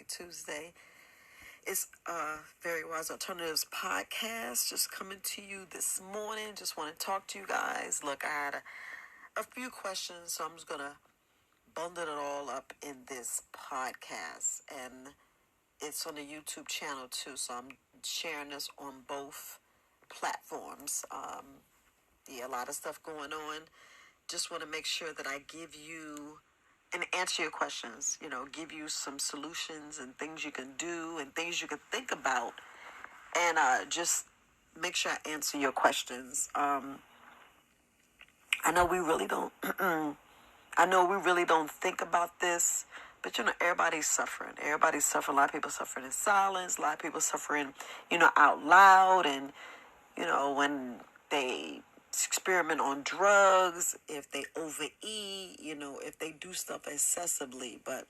Happy Tuesday. It's Very Wise Alternatives podcast just coming to you this morning. Just want to talk to you guys. Look, I had a few questions, so I'm just going to bundle it all up in this podcast. And it's on the YouTube channel too, so I'm sharing this on both platforms. A lot of stuff going on. Just want to make sure that I give you and answer your questions, give you some solutions and things you can do and things you can think about, and just make sure I answer your questions. I know we really don't, think about this, but everybody's suffering. Everybody's suffering. A lot of people suffering in silence. A lot of people suffering, out loud, and when they experiment on drugs, if they overeat, if they do stuff excessively. But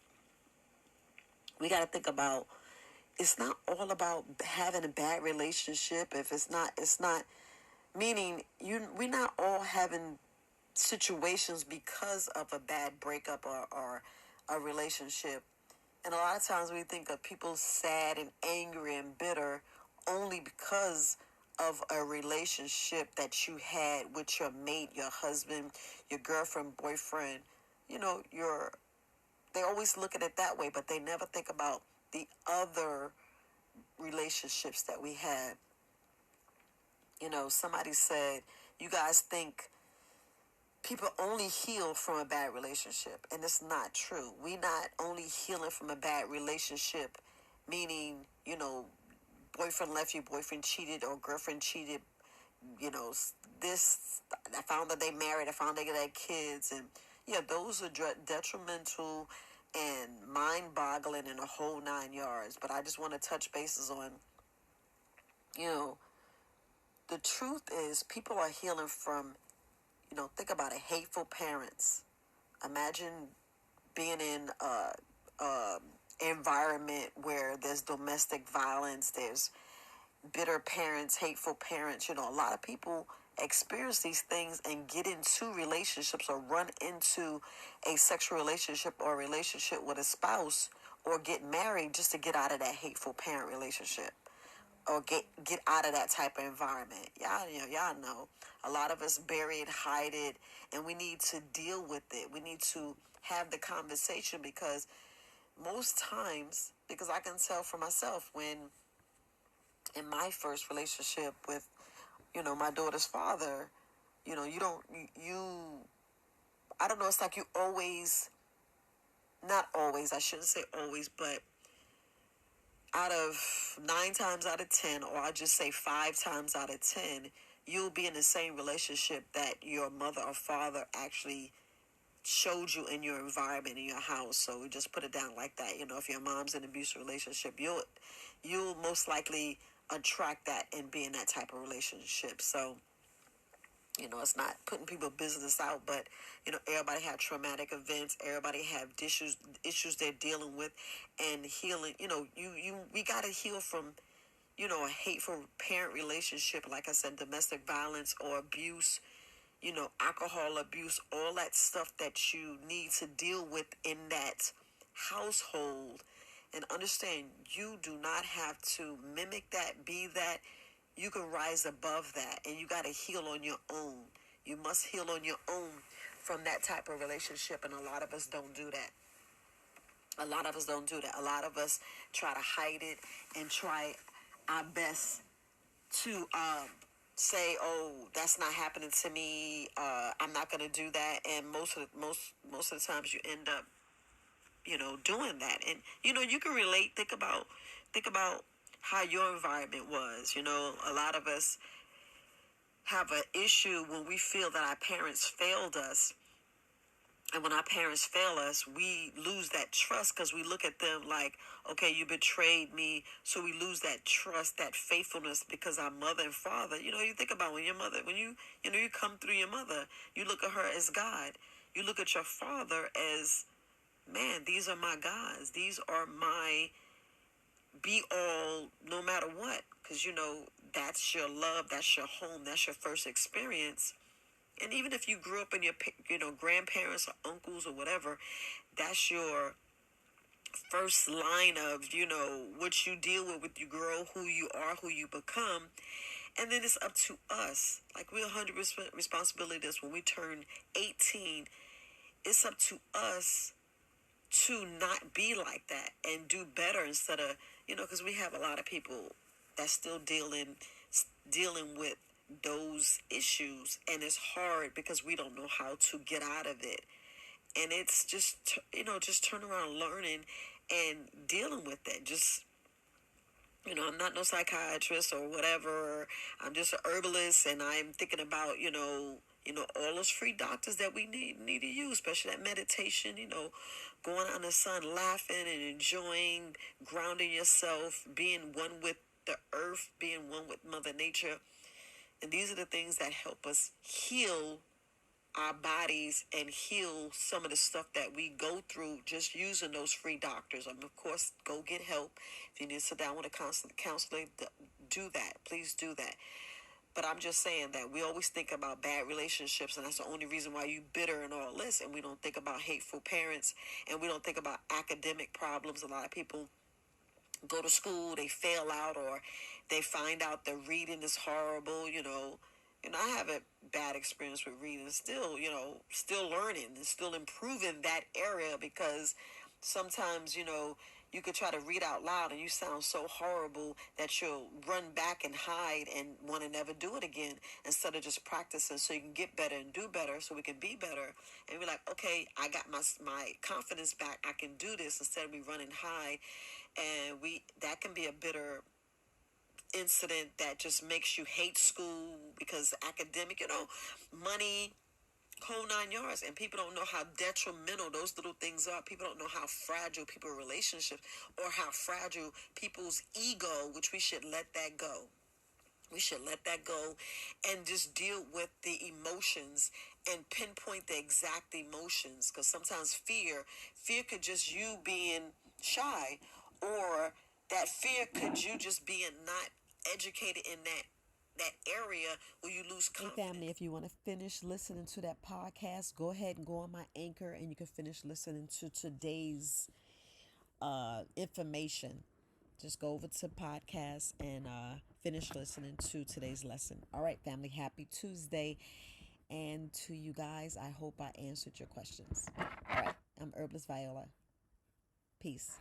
we got to think about, it's not all about having a bad relationship. If it's not meaning we're not all having situations because of a bad breakup or a relationship. And a lot of times we think of people sad and angry and bitter only because of a relationship that you had with your mate, your husband, your girlfriend, boyfriend. They always look at it that way, but they never think about the other relationships that we had. Somebody said, you guys think people only heal from a bad relationship, and it's not true. We not only healing from a bad relationship, meaning, boyfriend left you, boyfriend cheated, or girlfriend cheated, I found that they married, I found they had kids, and those are detrimental and mind-boggling in a whole 9 yards. But I just want to touch bases on, the truth is people are healing from, think about it, hateful parents. Imagine being in a environment where there's domestic violence, there's bitter parents, hateful parents. A lot of people experience these things and get into relationships or run into a sexual relationship or a relationship with a spouse or get married just to get out of that hateful parent relationship or get out of that type of environment. Y'all know a lot of us bury it, hide it, and we need to deal with it. We need to have the conversation, because most times, because I can tell for myself, when in my first relationship with, my daughter's father, I don't know, it's like you always, not always, I shouldn't say always, but out of 9 times out of 10, or I'll just say 5 times out of 10, you'll be in the same relationship that your mother or father actually showed you in your environment, in your house. So we just put it down like that. If your mom's in an abusive relationship, you'll most likely attract that and be in that type of relationship. So, it's not putting people's business out, but, everybody have traumatic events. Everybody have issues they're dealing with, and healing. We got to heal from, a hateful parent relationship. Like I said, domestic violence or abuse, alcohol abuse, all that stuff that you need to deal with in that household. And understand, you do not have to mimic that, be that. You can rise above that, and you got to heal on your own. You must heal on your own from that type of relationship, and a lot of us don't do that. A lot of us don't do that. A lot of us try to hide it and try our best to say, "Oh, that's not happening to me. I'm not going to do that." And most of the times, you end up, doing that. And you can relate. Think about how your environment was. A lot of us have an issue when we feel that our parents failed us. And when our parents fail us, we lose that trust, because we look at them like, okay, you betrayed me. So we lose that trust, that faithfulness, because our mother and father, you think about when your mother, when you come through your mother, you look at her as God. You look at your father as, man, these are my gods. These are my be all, no matter what, because that's your love, that's your home, that's your first experience. And even if you grew up in your grandparents or uncles or whatever, that's your first line of, what you deal with you grow, who you are, who you become. And then it's up to us. Like, we're 100% responsibility this when we turn 18. It's up to us to not be like that and do better instead of, because we have a lot of people that's still dealing with those issues, and it's hard because we don't know how to get out of it. And it's just, just turn around learning and dealing with it. Just, I'm not no psychiatrist or whatever. I'm just an herbalist, and I'm thinking about, all those free doctors that we need to use, especially that meditation, going out in the sun, laughing and enjoying, grounding yourself, being one with the earth, being one with Mother Nature. And these are the things that help us heal our bodies and heal some of the stuff that we go through just using those free doctors. Of course, go get help. If you need to sit down with a counselor, do that. Please do that. But I'm just saying that we always think about bad relationships, and that's the only reason why you bitter and all this. And we don't think about hateful parents, and we don't think about academic problems. A lot of people go to school, they fail out, or they find out the reading is horrible. I have a bad experience with reading. Still, still learning and still improving that area, because sometimes, you could try to read out loud and you sound so horrible that you'll run back and hide and want to never do it again, instead of just practicing so you can get better and do better, so we can be better and be like, okay, I got my confidence back, I can do this, instead of me running high. And that can be a bitter incident that just makes you hate school, because academic, money, whole 9 yards, and people don't know how detrimental those little things are. People don't know how fragile people's relationships, or how fragile people's ego, which we should let that go. We should let that go and just deal with the emotions and pinpoint the exact emotions. Because sometimes fear could just you being shy, or that fear could you just being not educated in that area where you lose confidence. Hey family, if you want to finish listening to that podcast, go ahead and go on my Anchor, and you can finish listening to today's information. Just go over to podcast and finish listening to today's lesson. All right, family, happy Tuesday. And to you guys, I hope I answered your questions. All right, I'm Herbalist Viola. Peace.